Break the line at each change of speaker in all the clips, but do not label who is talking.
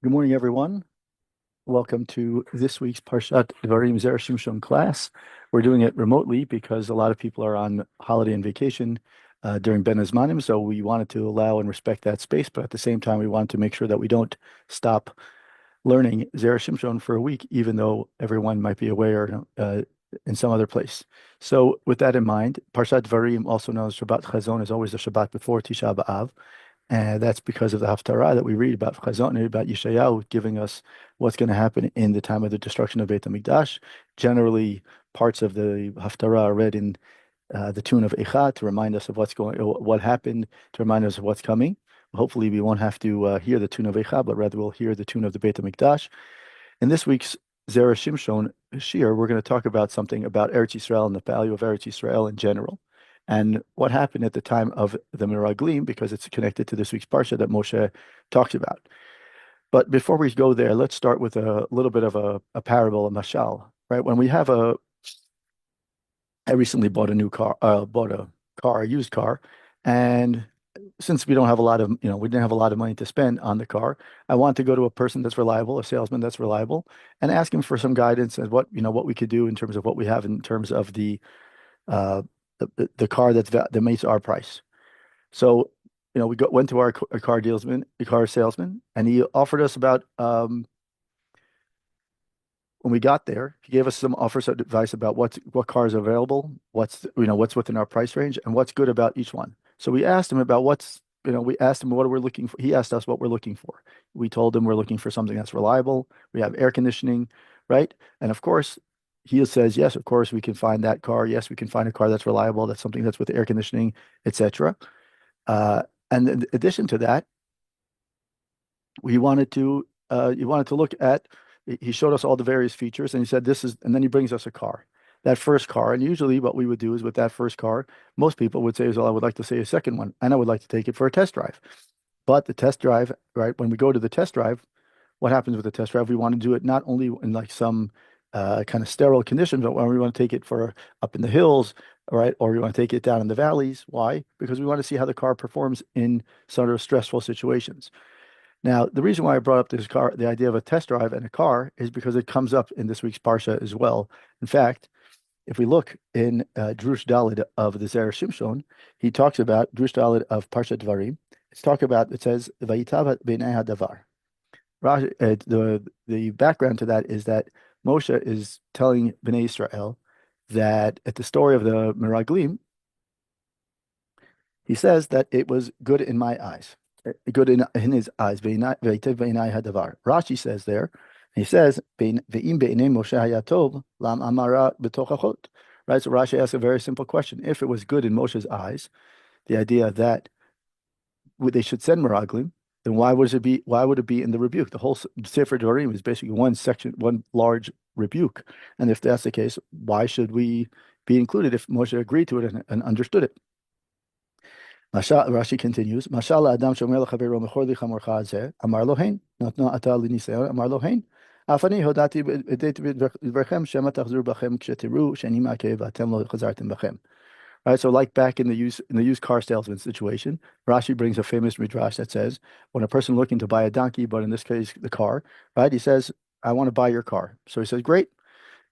Good morning, everyone. Welcome to this week's Parshat Devarim Zera Shimshon class. We're doing it remotely because a lot of people are on holiday and vacation during Ben Azmanim, so we wanted to allow and respect that space, but at the same time, we wanted to make sure that we don't stop learning Zera Shimshon for a week, even though everyone might be away or in some other place. So, with that in mind, Parshat Devarim, also known as Shabbat Chazzon, is always the Shabbat before Tisha B'Av. And that's because of the Haftarah that we read about Chazzan, about Yeshayahu, giving us what's going to happen in the time of the destruction of Beit HaMikdash. Generally, parts of the Haftarah are read in the tune of Eicha to remind us of what happened, to remind us of what's coming. Hopefully, we won't have to hear the tune of Eicha, but rather we'll hear the tune of the Beit HaMikdash. In this week's Zera Shimshon Shir, we're going to talk about something about Eretz Yisrael and the value of Eretz Yisrael in general, and what happened at the time of the Miraglim, because it's connected to this week's Parsha that Moshe talks about. But before we go there, let's start with a little bit of a parable, a mashal, right? When we have I recently bought a used car, and since we don't have a lot of, we didn't have a lot of money to spend on the car, I want to go to a person that's reliable, a salesman that's reliable, and ask him for some guidance and what we could do in terms of what we have in terms of uh, the car that meets our price. So, we went to our car salesman, and he offered us about when we got there, he gave us some offers of advice about what cars are available, what's within our price range, and what's good about each one. So we asked him about we asked him what we're looking for. He asked us what we're looking for. We told him we're looking for something that's reliable. We have air conditioning, right? And of course, he says, yes, of course, we can find that car. Yes, we can find a car that's reliable. That's something that's with air conditioning, etc. And in addition to that, we wanted to he wanted to look at he showed us all the various features and he said this is and then he brings us a car. That first car, and usually what we would do is with that first car, most people would say is, well, I would like to see a second one, and I would like to take it for a test drive. But the test drive, right, when we go to the test drive, what happens with the test drive? We want to do it not only in like some kind of sterile conditions, but when we want to take it for up in the hills, right, or we want to take it down in the valleys. Why? Because we want to see how the car performs in sort of stressful situations. Now, the reason why I brought up the idea of a test drive and a car is because it comes up in this week's Parsha as well. In fact, if we look in Drush Dalid of the Zera Shimshon, he talks about Drush Dalid of Parshat Devarim. It says, Vayitav b'nei hadavar. The background to that is that Moshe is telling Bnei Israel that at the story of the Meraglim, he says that it was good in my eyes, good in his eyes. Rashi says there, he says, "Ve'im be'inei Moshe hayatov lam amara b'tochachot." Right. So Rashi asks a very simple question: if it was good in Moshe's eyes, the idea that they should send meraglim, then why would it be? Why would it be in the rebuke? The whole Sefer Devarim is basically one section, one large rebuke. And if that's the case, why should we be included if Moshe agreed to it and understood it? Rashi continues, Mashallah Adam Shomer L'Chavero Mechor Li Chamorcha Hazeh, Amar Lo Hein, Notno Ata L'Nisayon, Amar Lo Hein. Afani Hodati V'Rechem Shema Tachzur Bachem Ksheteru Sheni Makeh V'Atem Lo Chazartem Bachem. Right, so like back in the used car salesman situation, Rashi brings a famous midrash that says when a person looking to buy a donkey, but in this case the car, right? He says, "I want to buy your car." So he says, "Great."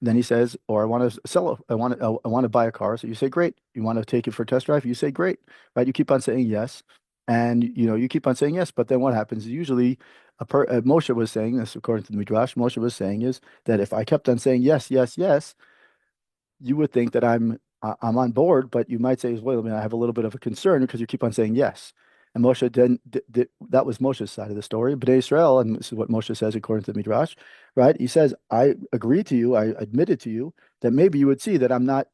Then he says, or I want to sell, I want to buy a car. So you say, great. You want to take it for a test drive? You say, great, right? You keep on saying yes. And, you keep on saying yes. But then what happens is usually Moshe was saying this, according to the Midrash, Moshe was saying is that if I kept on saying yes, yes, yes, you would think that I'm on board, but you might say, well, I mean, I have a little bit of a concern because you keep on saying yes. And Moshe then that was Moshe's side of the story. But Israel, and this is what Moshe says according to the Midrash, right? He says, I agree to you, I admitted to you that maybe you would see that I'm not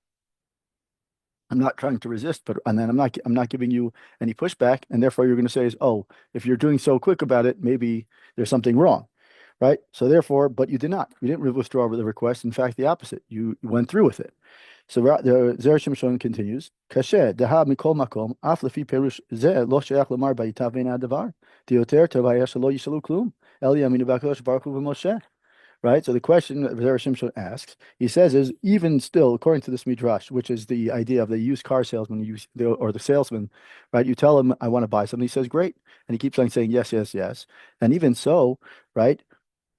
trying to resist, but and then I'm not giving you any pushback, and therefore you're going to say is, oh, if you're doing so quick about it, maybe there's something wrong, right? So therefore, but you did not. You didn't withdraw the request. In fact, the opposite. You went through with it. So the Zera Shimshon continues, Kasher deha mikol makom af lefi perush zeh lo sheach lomar bayitav ve'in hadavar diyoter tovaya shelo yishalu klum el yaminu b'akadosh baruch hu v'Moshe. right? So the question that Zera Shimshon asks, he says, is even still, according to this midrash, which is the idea of the used car salesman, or the salesman, right? You tell him, I want to buy something. He says, great. And he keeps on saying, yes, yes, yes. And even so, right?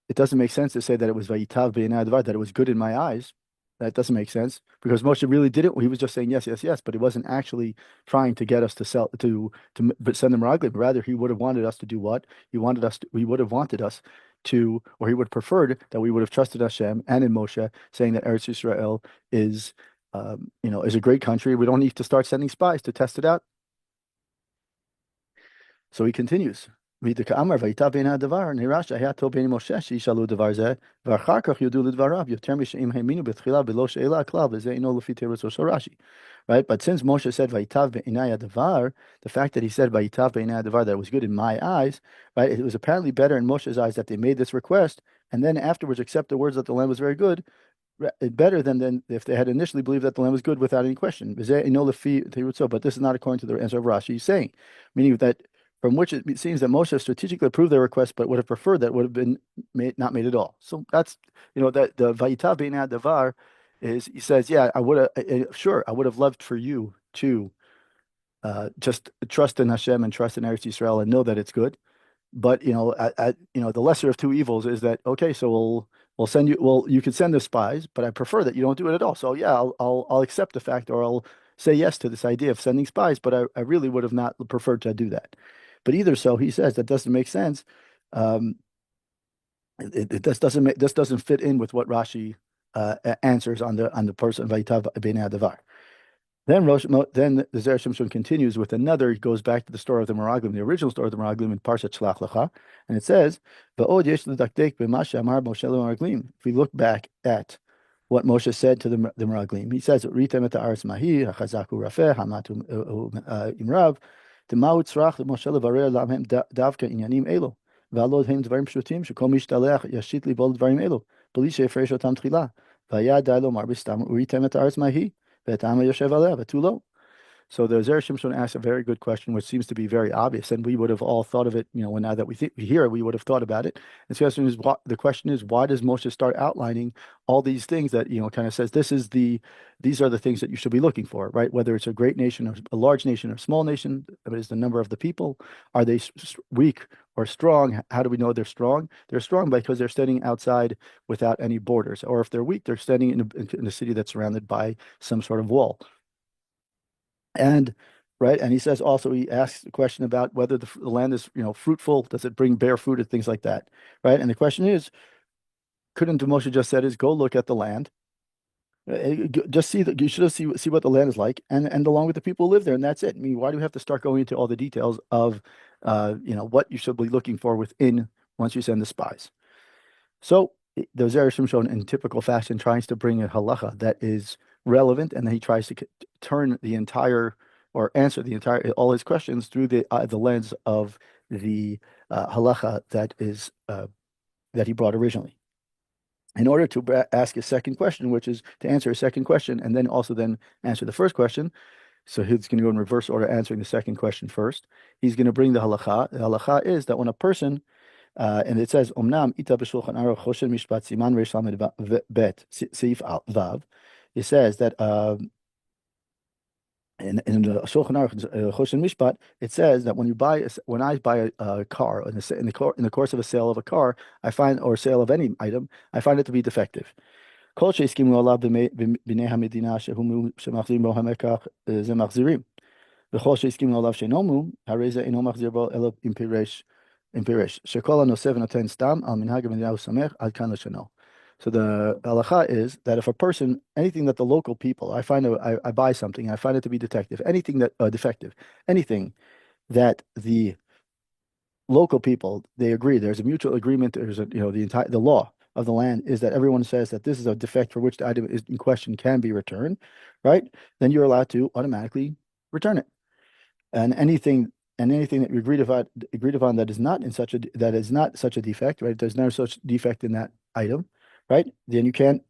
It doesn't make sense to say that it was Vayitav b'einai advar, that it was good in my eyes. That doesn't make sense because Moshe really did it. He was just saying yes, yes, yes, but he wasn't actually trying to get us to sell but send them raglim. Rather, he would have wanted us to do what? He would have wanted us to, or he would have preferred that we would have trusted Hashem and in Moshe, saying that Eretz Yisrael is, is a great country. We don't need to start sending spies to test it out. So he continues. וכאמר ויטב בין הדבר, נראה שהיה טוב בין משה שישאלו דבר זה, ואחר כך יודו לדבריו, יותר משאם האמינו בתחילה בלא שאלה כלל, וזה אינו לפי תירוצו של רש"י. Right? But since Moshe said ויטב בעיני הדבר, the fact that he said ויטב בעיני הדבר, that it was good in my eyes, right? It was apparently better in Moshe's eyes that they made this request, and then afterwards accept the words that the land was very good, better than if they had initially believed that the land was good without any question. But this is not according to the answer of Rashi. He's saying, meaning that from which it seems that Moshe strategically approved their request, but would have preferred that would have been not made at all. So that's, that the Vayitav Beinad Davar is, he says, yeah, I would have, sure, I would have loved for you to just trust in Hashem and trust in Eretz Yisrael and know that it's good. But, the lesser of two evils is that, okay, so we'll send you, well, you could send the spies, but I prefer that you don't do it at all. So yeah, I'll accept the fact, or I'll say yes to this idea of sending spies, but I really would have not preferred to do that. But either so, he says that doesn't make sense. This doesn't fit in with what Rashi answers on the person Vayitav b'einai hadavar. Then the Zera Shimshon continues with another. He goes back to the story of the Meraglim, the original story of the Meraglim in Parshat Shlach Lecha, and it says, "Va'od yesh l'dakdek b'ma she'amar Moshe le'Meraglim." If we look back at what Moshe said to the Meraglim, he says, "Ritem et ha'aretz mahi ha'chazaku rafeh hamatu imrav." מה הוא צריך למשה לברר למה הם דווקא עניינים אלו? והלא הם דברים פשוטים שכל משתלח ישית ליבו לדברים אלו, בלי שיפרש אותם תחילה. והיה די לומר בסתם, וראיתם את הארץ מהי, ואת העם היושב עליה, ותו לא. So the Zera Shimshon asks a very good question, which seems to be very obvious, and we would have all thought of it. Now that we hear it, we would have thought about it. And so the question is, why does Moshe start outlining all these things that kind of says these are the things that you should be looking for, right? Whether it's a great nation or a large nation or a small nation, what is the number of the people? Are they weak or strong? How do we know they're strong? They're strong because they're standing outside without any borders, or if they're weak, they're standing in a city that's surrounded by some sort of wall. And he says also, he asks the question about whether the land is fruitful. Does it bring bear fruit and things like that, right? And the question is, couldn't Moshe just said is go look at the land, just you should see what the land is like, and along with the people who live there, and that's it. I mean, why do we have to start going into all the details of what you should be looking for within once you send the spies? So the Zera Shimshon, in typical fashion, tries to bring a halacha that is relevant, and then he tries to turn the entire, or answer all his questions through the lens of the halacha that he brought originally, in order to ask a second question, which is to answer a second question and then also answer the first question. So he's going to go in reverse order, answering the second question first. He's going to bring the halacha. The halacha is that when a person and it says, Omnam ita b'shulchan aruch choshen mishpat siman reish lamed bet seif vav. It says that in the Shulchan Aruch Choshen Mishpat, it says that when I buy a car in the course of a sale of a car, or sale of any item, I find it to be defective. Kol she'iskimu alav b'nei hamedina shemachzirim bo hamekach ze machzirim. V'chol she'iskimu alav she'nomu harei ze eno machzir bo elo impiresh shekol hanosev noten stam al minhag hamedina usamech ad kan l'shano. So the halacha is that if a person, anything that the local people, I buy something, I find it to be defective, anything that the local people, they agree, there's a mutual agreement, there's the law of the land is that everyone says that this is a defect for which the item is in question can be returned, right? Then you're allowed to automatically return it. And anything that you agreed upon that is not such a defect, right? There's no such defect in that item, right? Then you can't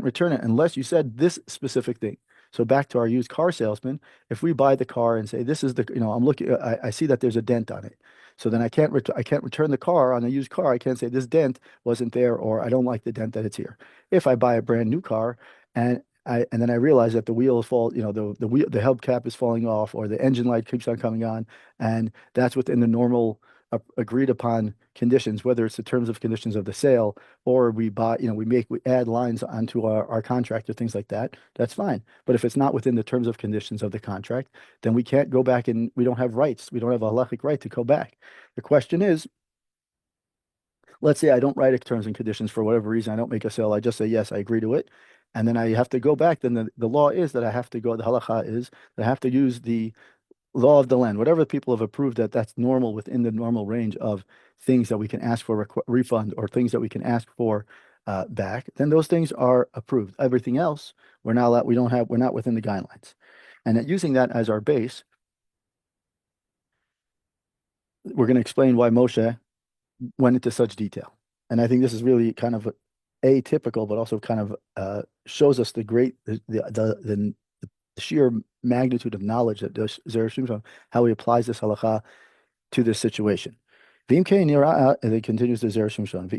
return it unless you said this specific thing. So back to our used car salesman, if we buy the car and say, this is the, I'm looking, I see that there's a dent on it. So then I can't return the car on a used car. I can't say this dent wasn't there or I don't like the dent that it's here. If I buy a brand new car and then I realize that the wheel fall, the wheel, the hubcap is falling off or the engine light keeps on coming on, and that's within the normal agreed upon conditions, whether it's the terms of conditions of the sale or we buy, we add lines onto our contract or things like that, that's fine. But if it's not within the terms of conditions of the contract, then we can't go back and we don't have rights. We don't have a halachic right to go back. The question is, let's say I don't write terms and conditions for whatever reason. I don't make a sale. I just say, yes, I agree to it. And then I have to go back. Then the law is that I have to go, the halacha is that I have to use the law of the land, whatever people have approved that that's normal within the normal range of things that we can ask for refund or things that we can ask for back, then those things are approved. Everything else, we're not within the guidelines. And using that as our base, we're going to explain why Moshe went into such detail. And I think this is really kind of atypical, but also kind of shows us the sheer magnitude of knowledge that Zera Shimshon, how he applies this halacha to this situation. And it continues to Zera Shimshon.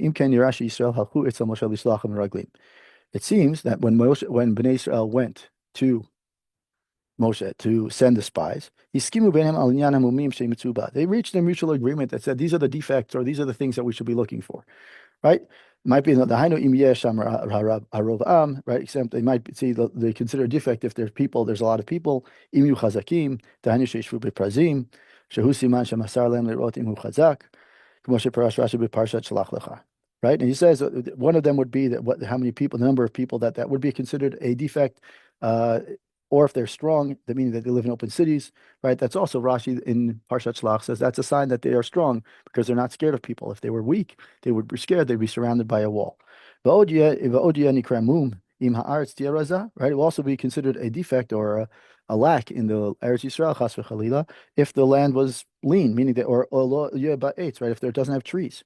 It seems that when Bnei Israel went to Moshe to send the spies, they reached a mutual agreement that said these are the defects or these are the things that we should be looking for, right? Might be the Hainu im yesham harov am, right? Except they might see they consider a defect if there's a lot of people. Imu chazakim, Hainu sheishvu beprazim, shehu siman shemasar lehem lerot imu chazak, k'mo sheparash Rashi beparshat shalach lecha. Right, and he says one of them would be that how many people, the number of people that would be considered a defect, or if they're strong, that meaning that they live in open cities, right? That's also Rashi in Parshat Shlach says that's a sign that they are strong because they're not scared of people. If they were weak, they would be scared. They'd be surrounded by a wall. Right? It will also be considered a defect or a lack in the Eretz Yisrael chas v'chalila if the land was lean, meaning that or right? If there doesn't have trees.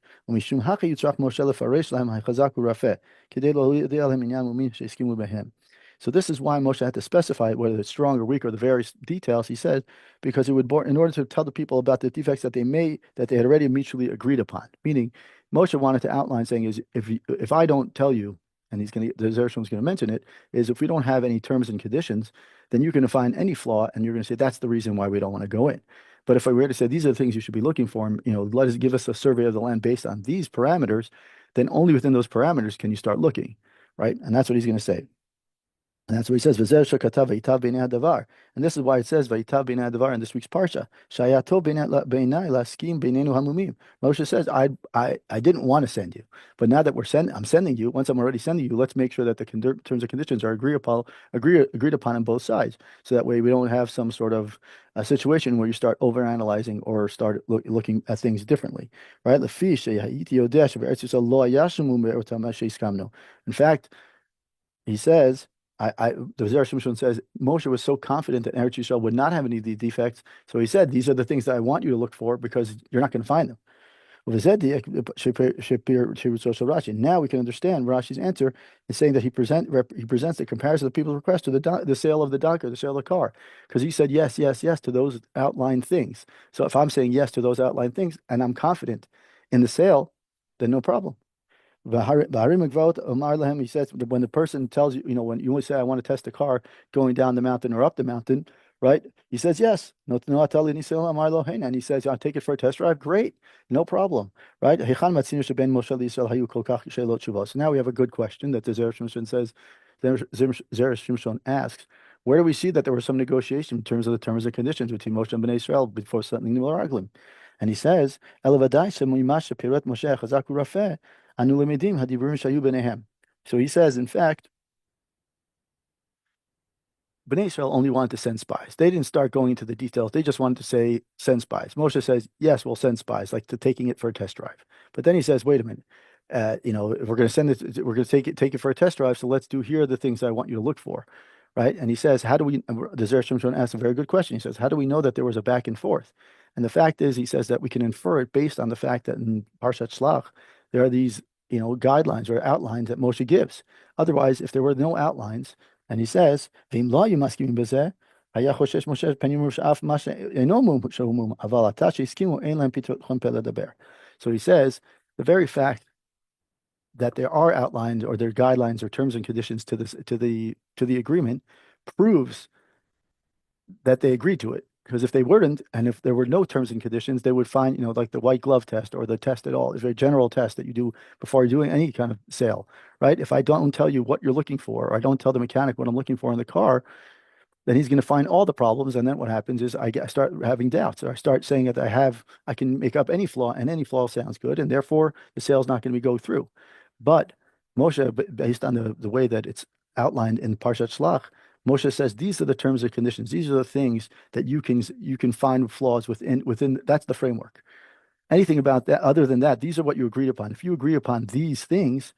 So this is why Moshe had to specify whether it's strong or weak or the various details. He said because it would in order to tell the people about the defects that they had already mutually agreed upon. Meaning, Moshe wanted to outline saying is if I don't tell you, and the Zera Shimshon is going to mention it, is if we don't have any terms and conditions, then you're going to find any flaw and you're going to say that's the reason why we don't want to go in. But if I were to say these are the things you should be looking for, and give us a survey of the land based on these parameters, then only within those parameters can you start looking, right? And that's what he's going to say. And that's what he says. And this is why it says Vayitav b'nei hadavar in this week's parsha. Moshe says, I didn't want to send you, but now that I'm sending you. Once I'm already sending you, let's make sure that the terms and conditions are agreed upon on both sides. So that way we don't have some sort of a situation where you start overanalyzing or start looking at things differently, right? In fact, he says. The Zera Shimshon says Moshe was so confident that Eretz Yisrael would not have any of these defects, so he said, "These are the things that I want you to look for because you're not going to find them." Now we can understand Rashi's answer is saying that he presents the comparison of the people's request to the sale of the donkey, the sale of the car, because he said yes, yes, yes to those outlined things. So if I'm saying yes to those outlined things and I'm confident in the sale, then no problem. He says when the person tells you, when you say I want to test the car going down the mountain or up the mountain, right? He says yes. And he says, I'll take it for a test drive. Great, no problem, right? So now we have a good question that the Zera Shimshon says. Zera Shimshon asks, where do we see that there was some negotiation in terms of the terms and conditions between Moshe and Bnei Israel before settling the Meraglim? And he says, so he says, in fact, Bnei Israel only wanted to send spies. They didn't start going into the details. They just wanted to say, send spies. Moshe says, yes, we'll send spies, like to taking it for a test drive. But then he says, wait a minute, if we're going to send it, we're going to take it for a test drive. So let's do, here are the things I want you to look for, right? And he says, the Zera Shimshon asks a very good question. He says, how do we know that there was a back and forth? And the fact is, he says that we can infer it based on the fact that in Parshat Shlach, there are these, guidelines or outlines that Moshe gives. Otherwise, if there were no outlines, And he says, "V'im lo hayu maskimin bezeh, haya choshesh Moshe pen yimru she'af ma she'eino mum shehu mum, aval ata she'hiskimu ein lahem pitchon pe ledaber." So he says, the very fact that there are outlines or there are guidelines or terms and conditions to this to the agreement proves that they agreed to it. Because if they weren't, and if there were no terms and conditions, they would find, like the white glove test or the test at all. It's a very general test that you do before you're doing any kind of sale, right? If I don't tell you what you're looking for, or I don't tell the mechanic what I'm looking for in the car, then he's going to find all the problems. And then what happens is I start having doubts, or I start saying that I can make up any flaw, and any flaw sounds good, and therefore the sale's not going to go through. But Moshe, based on the way that it's outlined in Parshat Shlach, Moshe says these are the terms and conditions. These are the things that you can find flaws within. That's the framework. Anything about that other than that, these are what you agreed upon. If you agree upon these things,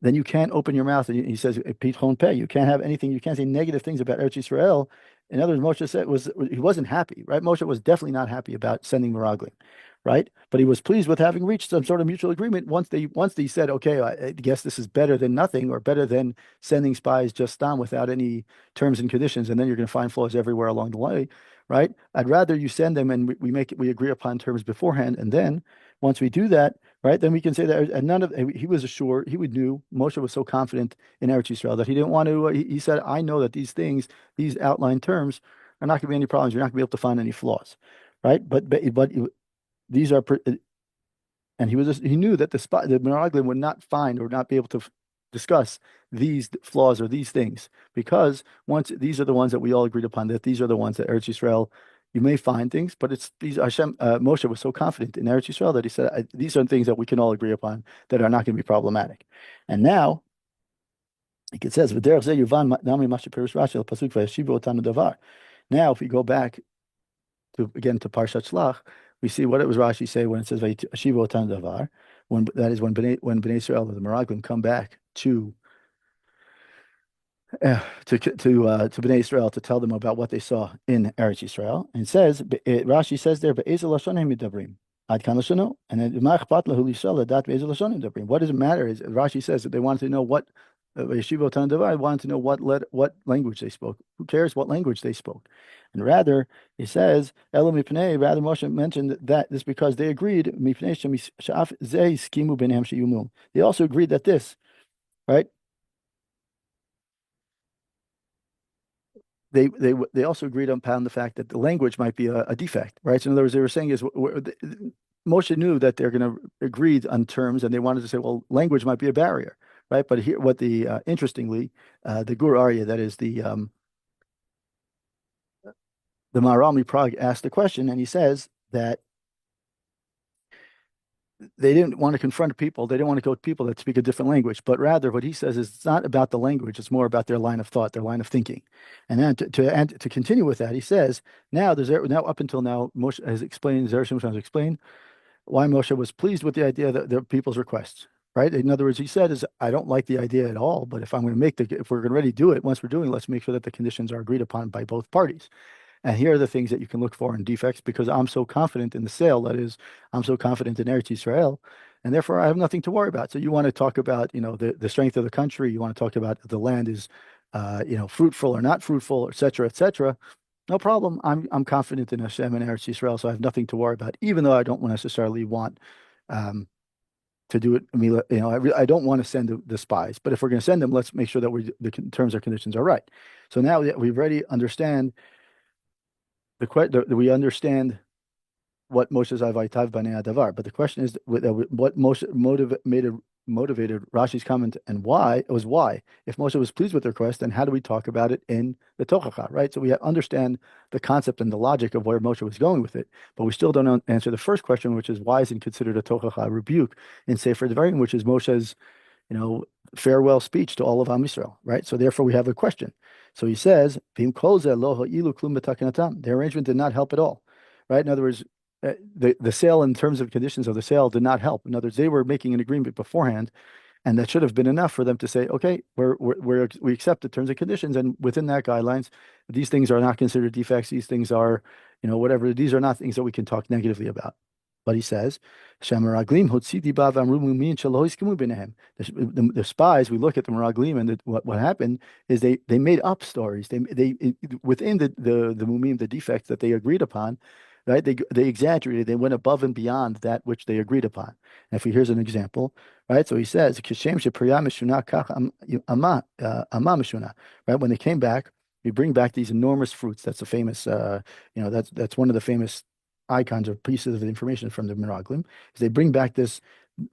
then you can't open your mouth. And he says, "Pitchon peh." You can't have anything. You can't say negative things about Eretz Yisrael. In other words, Moshe said he wasn't happy, right? Moshe was definitely not happy about sending Meraglim, right? But he was pleased with having reached some sort of mutual agreement once they said, "Okay, I guess this is better than nothing, or better than sending spies just on without any terms and conditions, and then you're going to find flaws everywhere along the way, right? I'd rather you send them and we agree upon terms beforehand, and then once we do that." Right, then we can say that, and he was assured, knew, Moshe was so confident in Eretz Yisrael that he didn't want to. He said, "I know that these things, these outlined terms, are not going to be any problems. You're not going to be able to find any flaws." Right, but these are, and he knew that the Meraglim would not find or not be able to discuss these flaws or these things, because once these are the ones that we all agreed upon, that these are the ones that Eretz Yisrael. You may find things, but it's these. Moshe was so confident in Eretz Yisrael that he said, "These are things that we can all agree upon that are not going to be problematic." And now, like it says, "V'derech zeh yuvan nami ma sheperush Rashi al pasuk v'yashivu otanu davar." Now, if we go back to Parshat Shlach, we see what it was Rashi say when it says "v'yashivu otanu davar," when that is when Bnei Israel, the Meraglim, come back to Bnei Israel to tell them about what they saw in Eretz Yisrael. And it says, Rashi says there, "Be'ezel lashonim midabrim." Ad kan lashono, and then ma akhpat lahu lishal dat be'ezel lashonim midabrim. What does it matter? Is Rashi says that they wanted to know what Yeshiva Tan Devar wanted to know what language they spoke. Who cares what language they spoke? And rather, he says, Elo mipnei. Rather, Moshe mentioned that this because they agreed. Mipnei shaf zeh skimu b'nei sheyumu. They also agreed that this, right? They also agreed upon the fact that the language might be a defect, right? So in other words, they were saying is Moshe knew that they're going to agree on terms, and they wanted to say, well, language might be a barrier, right? But here, interestingly, the Gur Aryeh, that is the Maharal Prague, asked the question, and he says that they didn't want to confront people. They didn't want to go to people that speak a different language, but rather what he says is it's not about the language. It's more about their line of thought, their line of thinking. And then to continue with that, he says, now up until now, Moshe has explained, Zera Shimshon has explained why Moshe was pleased with the idea that the people's requests, right? In other words, he said is, I don't like the idea at all, but if we're going to really do it, once we're doing, let's make sure that the conditions are agreed upon by both parties. And here are the things that you can look for in defects, because I'm so confident in the sale. That is, I'm so confident in Eretz Yisrael, and therefore I have nothing to worry about. So you want to talk about, the strength of the country. You want to talk about the land is, fruitful or not fruitful, et cetera, et cetera. No problem. I'm confident in Hashem and Eretz Yisrael, so I have nothing to worry about, even though I don't necessarily want to do it. I mean, I don't want to send the spies, but if we're going to send them, let's make sure that the terms and conditions are right. So now that we already understand we understand what Moshe's Avaitav Banei Adavar, but the question is what Moshe motivated Rashi's comment, and why. It was why. If Moshe was pleased with the request, then how do we talk about it in the Tochacha, right? So we understand the concept and the logic of where Moshe was going with it, but we still don't answer the first question, which is why is it considered a Tochacha rebuke in Sefer Devarim, which is Moshe's, farewell speech to all of Am Yisrael, right? So therefore we have a question. So he says, the arrangement did not help at all, right? In other words, the sale in terms of conditions of the sale did not help. In other words, they were making an agreement beforehand, and that should have been enough for them to say, okay, we accept the terms and conditions, and within that guidelines, these things are not considered defects. These things are, whatever. These are not things that we can talk negatively about. But he says, "Shamaraglim hotzi diba v'amru mumin shelo hiskimu b'nehem." The spies, we look at the Meraglim, and what happened is they made up stories. Within the mumim, the defects that they agreed upon, right? They exaggerated. They went above and beyond that which they agreed upon. And if we here's an example, right? So he says, "Kishem shepriya mishuna kach ama mishuna." Right? When they came back, we bring back these enormous fruits. That's a famous, that's one of the famous icons or pieces of information from the Miraglim, is they bring back this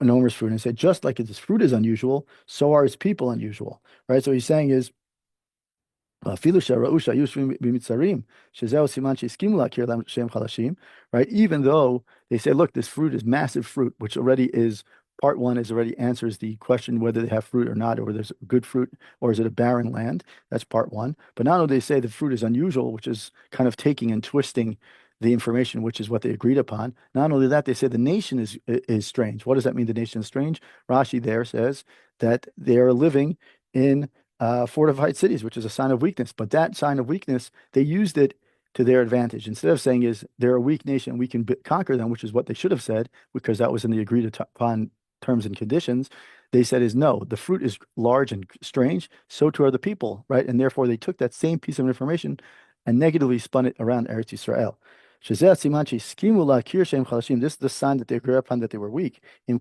enormous fruit and say, just like this fruit is unusual, so are its people unusual, right? So he's saying is, אפילו שראו שהיו יושבים במצרים, שזהו סימן שהסכימו להכיר להם שהם חלשים, right? Even though they say, look, this fruit is massive fruit, which already is, part one is already answers the question whether they have fruit or not, or there's good fruit, or is it a barren land? That's part one. But not only they say the fruit is unusual, which is kind of taking and twisting the information, which is what they agreed upon. Not only that, they say the nation is strange. What does that mean? The nation is strange. Rashi there says that they are living in fortified cities, which is a sign of weakness. But that sign of weakness, they used it to their advantage. Instead of saying is they're a weak nation, we can conquer them, which is what they should have said, because that was in the agreed upon terms and conditions. They said is no, the fruit is large and strange, so too are the people, right? And therefore they took that same piece of information and negatively spun it around Eretz Yisrael. This is the sign that they grew upon that they were weak. Even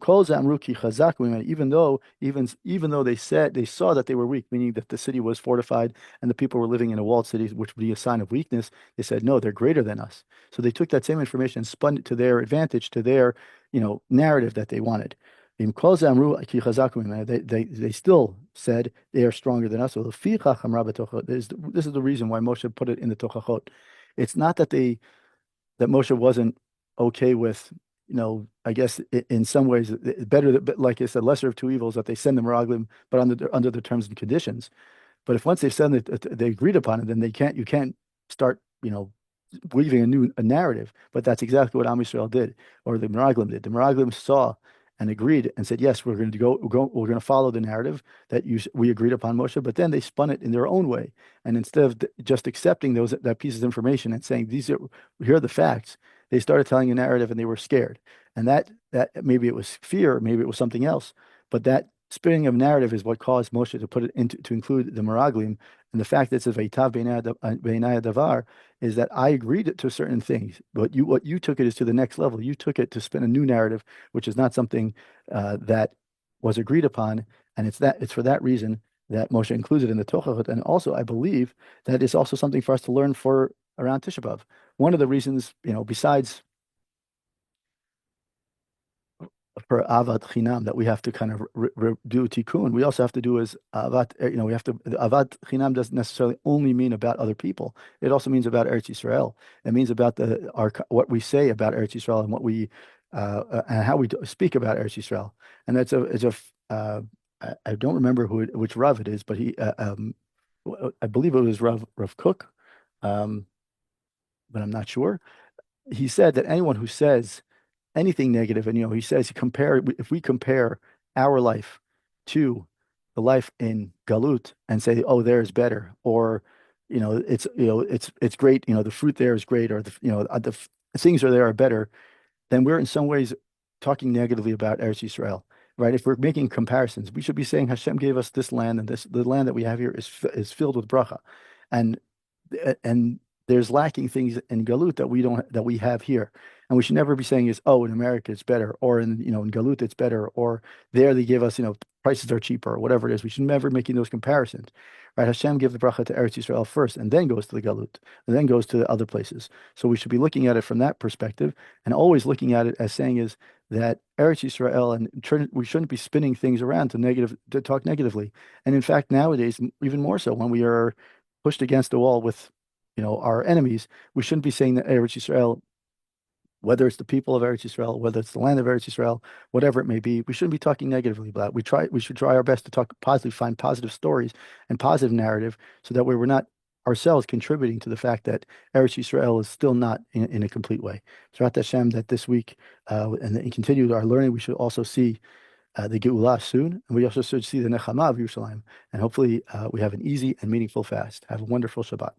though they saw that they were weak, meaning that the city was fortified and the people were living in a walled city, which would be a sign of weakness, they said, no, they're greater than us. So they took that same information and spun it to their advantage, to their, narrative that they wanted. They still said they are stronger than us. So this is the reason why Moshe put it in the Tochachot. It's not that Moshe wasn't okay with, I guess in some ways better, like I said, lesser of two evils, that they send the Meraglim, but under the terms and conditions. But if once they've said that they agreed upon it, then you can't start, weaving a narrative. But that's exactly what Am Yisrael did, or the Meraglim did. The Meraglim saw and agreed and said, yes, we're going to we're going to follow the narrative that we agreed upon, Moshe. But then they spun it in their own way, and instead of just accepting that piece of information and saying here are the facts, they started telling a narrative, and they were scared. And that maybe it was fear, maybe it was something else, but that spinning of narrative is what caused Moshe to put it to include the Meraglim. And the fact that it says Veitav beinai davar is that I agreed to certain things, but what you took it is to the next level. You took it to spin a new narrative, which is not something that was agreed upon, and it's for that reason that Moshe includes it in the Tochachot. And also, I believe that is also something for us to learn for around Tisha B'Av. One of the reasons, besides for Avat Chinam that we have to kind of do tikkun, we also have to do is Avat, Avat Chinam doesn't necessarily only mean about other people. It also means about Eretz Yisrael. It means about what we say about Eretz Yisrael and what we and how we speak about Eretz Yisrael. And I don't remember which Rav it is, but I believe it was Rav Kook, but I'm not sure. He said that anyone who says anything negative, and he says if we compare our life to the life in Galut and say, oh, there is better, or it's great, the fruit there is great, or the things there are better, then we're in some ways talking negatively about Eretz Yisrael, right? If we're making comparisons, we should be saying Hashem gave us this land, and the land that we have here is filled with bracha, and there's lacking things in Galut that we have here. And we should never be saying is, oh, in America it's better, or in Galut it's better, or there they give us, prices are cheaper, or whatever it is. We should never making those comparisons, right? Hashem gives the bracha to Eretz Yisrael first, and then goes to the Galut, and then goes to other places. So we should be looking at it from that perspective, and always looking at it as saying is that Eretz Yisrael, and we shouldn't be spinning things around to talk negatively. And in fact, nowadays, even more so, when we are pushed against the wall with our enemies, we shouldn't be saying that Eretz Yisrael, whether it's the people of Eretz Yisrael, whether it's the land of Eretz Yisrael, whatever it may be, we shouldn't be talking negatively about it. We should try our best to talk positively, find positive stories and positive narrative, so that way we're not ourselves contributing to the fact that Eretz Yisrael is still not in a complete way. So at Hashem, that this week and continue our learning, we should also see the Geulah soon, and we also should see the Nechama of Yerushalayim, and hopefully we have an easy and meaningful fast. Have a wonderful Shabbat.